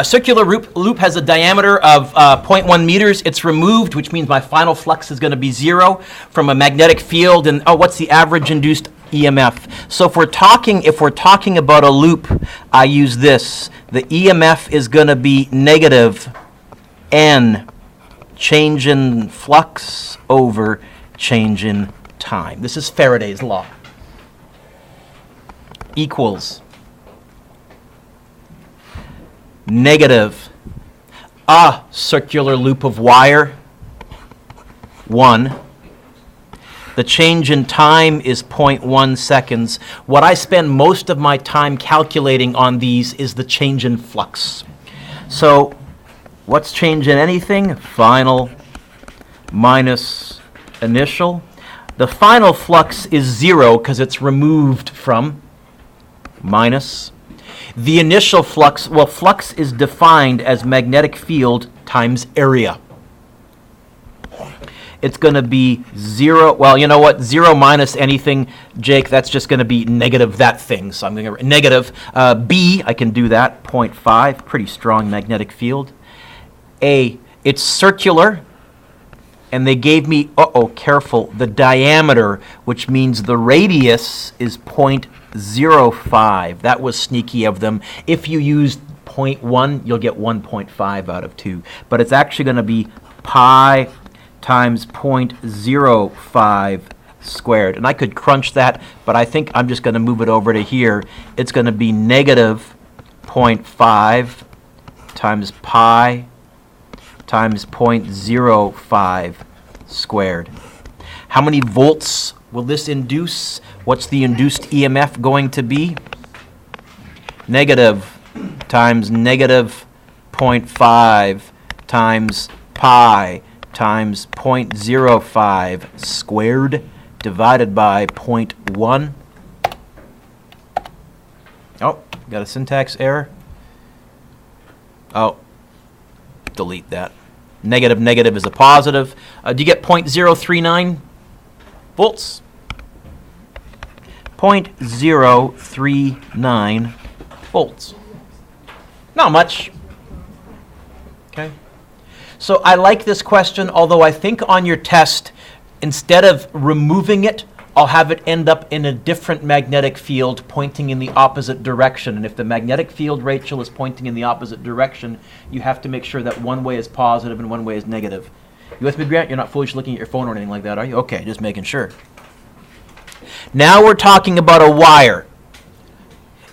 Circular loop has a diameter of 0.1 meters. It's removed, which means my final flux is going to be 0 from a magnetic field. And what's the average induced EMF? So if we're talking about a loop, I use this. The EMF is going to be negative N, change in flux over change in time. This is Faraday's law. Equals negative a circular loop of wire, 1. The change in time is 0.1 seconds. What I spend most of my time calculating on these is the change in flux. So what's change in anything? Final minus initial. The final flux is 0 because it's removed from minus. The initial flux, well, flux is defined as magnetic field times area. It's going to be 0. Well, you know what? 0 minus anything, Jake, that's just going to be negative that thing. So I'm going to negative B, I can do that, 0.5, pretty strong magnetic field. A, it's circular, and they gave me, careful, the diameter, which means the radius is 0.05. That was sneaky of them. If you used 0.1, you'll get 1.5 out of 2. But it's actually going to be pi times 0.05 squared. And I could crunch that, but I think I'm just going to move it over to here. It's going to be negative 0.5 times pi times 0.05 squared. How many volts will this induce? What's the induced EMF going to be? Negative times negative 0.5 times pi times 0.05 squared divided by 0.1. Oh, got a syntax error. Oh, delete that. Negative negative is a positive. Do you get 0.039 volts? 0.039 volts. Not much. Okay. So I like this question, although I think on your test, instead of removing it, I'll have it end up in a different magnetic field pointing in the opposite direction. And if the magnetic field, Rachel, is pointing in the opposite direction, you have to make sure that one way is positive and one way is negative. You with me, Grant? You're not foolish looking at your phone or anything like that, are you? Okay, just making sure. Now we're talking about a wire.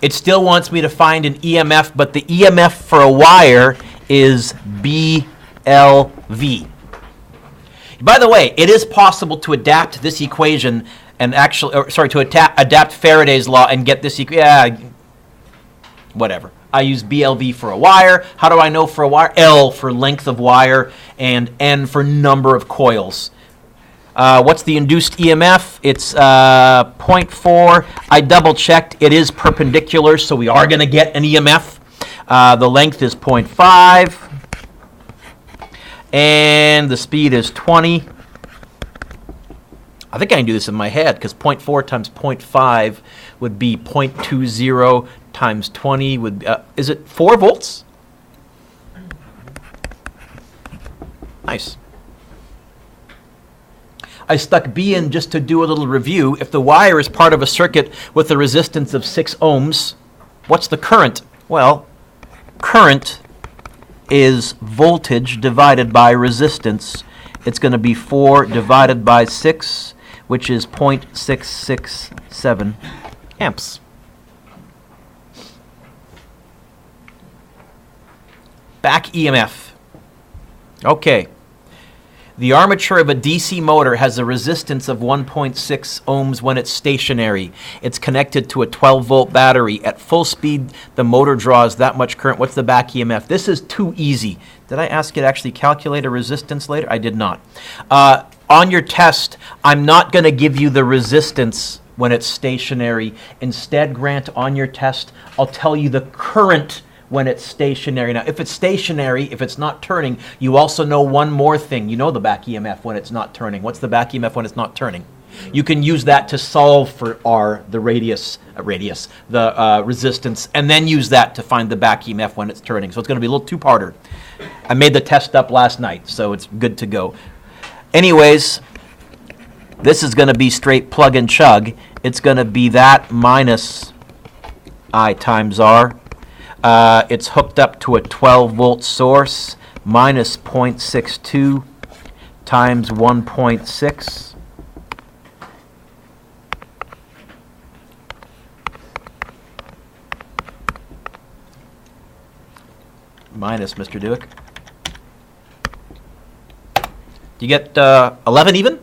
It still wants me to find an EMF, but the EMF for a wire is BLV. By the way, it is possible to adapt this equation and adapt Faraday's law and get this whatever. I use BLV for a wire. How do I know for a wire? L for length of wire and N for number of coils. What's the induced EMF? It's 0.4. I double checked. It is perpendicular, so we are going to get an EMF. The length is 0.5. And the speed is 20. I think I can do this in my head because 0.4 times 0.5 would be 0.20 times 20 would be, is it 4 volts? Nice. I stuck B in just to do a little review. If the wire is part of a circuit with a resistance of 6 ohms, what's the current? Well, current is voltage divided by resistance. It's going to be 4 divided by 6, which is 0.667 amps. Back EMF. Okay. The armature of a DC motor has a resistance of 1.6 ohms when it's stationary. It's connected to a 12-volt battery. At full speed, the motor draws that much current. What's the back EMF? This is too easy. Did I ask you to actually calculate a resistance later? I did not. On your test, I'm not going to give you the resistance when it's stationary. Instead, Grant, on your test, I'll tell you the current when it's stationary. Now, if it's stationary, if it's not turning, you also know one more thing. You know the back EMF when it's not turning. What's the back EMF when it's not turning? You can use that to solve for R, the resistance, and then use that to find the back EMF when it's turning. So it's going to be a little two-parter. I made the test up last night, so it's good to go. Anyways, this is going to be straight plug and chug. It's going to be that minus I times R. It's hooked up to a 12-volt source, minus 0.62 times 1.6. Minus, Mr. Dueck. Do you get 11 even?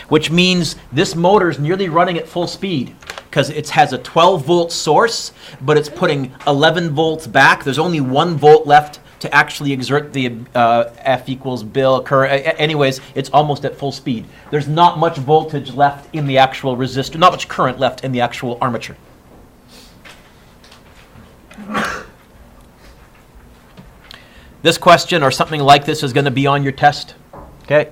Which means this motor is nearly running at full speed because it has a 12-volt source, but it's putting 11 volts back. There's only 1 volt left to actually exert the F equals Bill current. Anyways, it's almost at full speed. There's not much voltage left in the actual resistor, not much current left in the actual armature. This question or something like this is going to be on your test. Okay.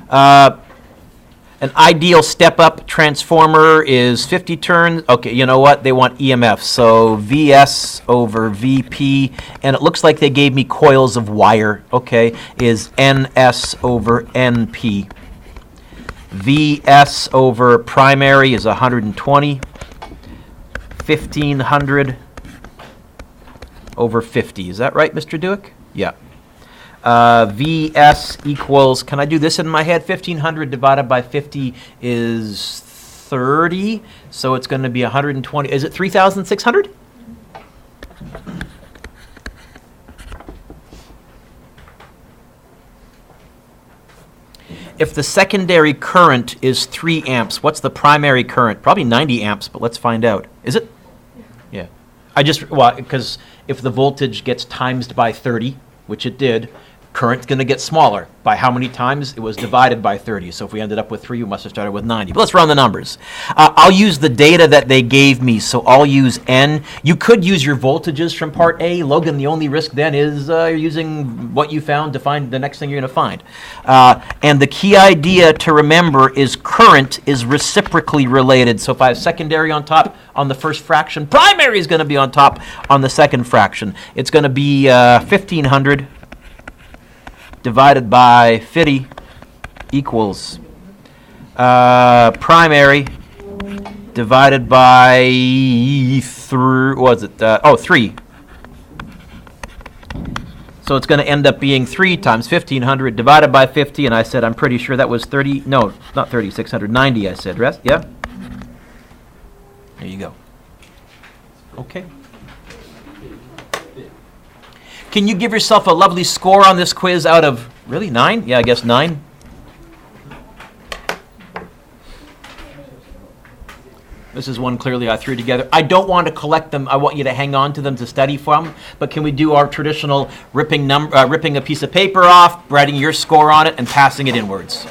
An ideal step-up transformer is 50 turns. Okay, you know what? They want EMF. So VS over VP, and it looks like they gave me coils of wire. Okay, is NS over NP. VS over primary is 120. 1500 over 50. Is that right, Mr. Dueck? Yeah. VS equals, can I do this in my head? 1500 divided by 50 is 30. So it's going to be 120. Is it 3,600? If the secondary current is 3 amps, what's the primary current? Probably 90 amps, but let's find out. Is it? Yeah. Because if the voltage gets times by 30, which it did, current's going to get smaller. By how many times? It was divided by 30. So if we ended up with 3, we must have started with 90. But let's run the numbers. I'll use the data that they gave me, so I'll use N. You could use your voltages from part A. Logan, the only risk then is you're using what you found to find the next thing you're going to find. And the key idea to remember is current is reciprocally related. So if I have secondary on top on the first fraction, primary is going to be on top on the second fraction. It's going to be 1,500 divided by 50 equals primary divided by 3. So it's going to end up being 3 times 1,500 divided by 50, and I said I'm pretty sure that was 30. No, not 3,690. I said, rest. Yeah. There you go. Okay. Can you give yourself a lovely score on this quiz out of, really, 9? Yeah, I guess 9. This is one clearly I threw together. I don't want to collect them. I want you to hang on to them to study from. But can we do our traditional ripping a piece of paper off, writing your score on it, and passing it inwards?